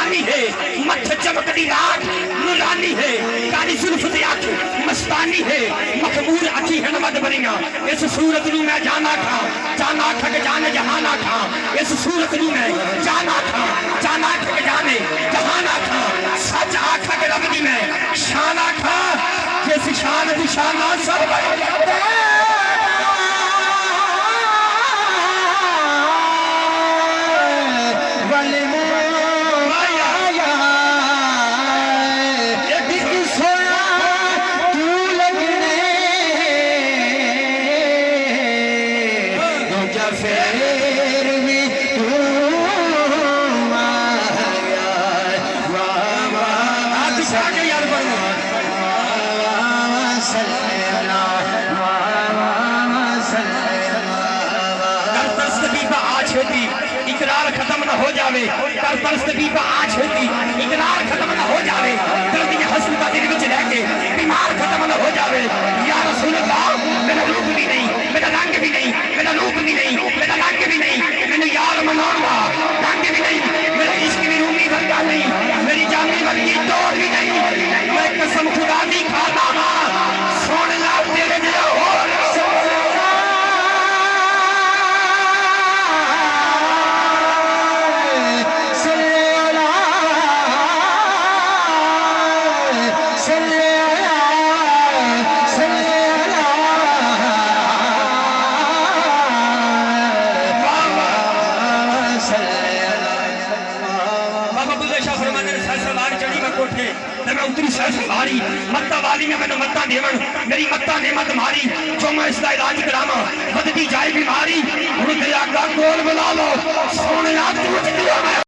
जवानी है मथ चमकदी रात नूरानी है काली जुल्फ ते आंख मस्तानी है मखमूर अखी है मद बनिया इस सूरत नू मैं जाना था के जाने जहाना था इस सूरत नू मैं जाना था के जाने जहाना था सच आखा के रब दी मैं शाना था जिस शान दी शाना सब इकरार खत्म न हो जावे कर तरस की आज होती इकरार खत्म न हो जावे जल्दी हसन का दिल विच रह के बीमार खत्म न हो जावे या रसूल अल्लाह मेरा रूप भी नहीं मेरा रंग भी नहीं मेरा रूप भी नहीं मेरा रंग भी नहीं मैंने यार मनाऊंगा रंग भी नहीं मेरा इश्क भी रूमी वर्गा नहीं मेरी जानी वर्गी तोड़ भी नहीं मैं कसम खुदा दी खाता हां सुन ला तेरे दिल हो मत्ता वाली ने मैंने मत्ता देवन मेरी मत्ता ने मत मारी जो मैं इसका इलाज करावा बदती जाए बीमारी हुण दया का कोल बुला लो सोने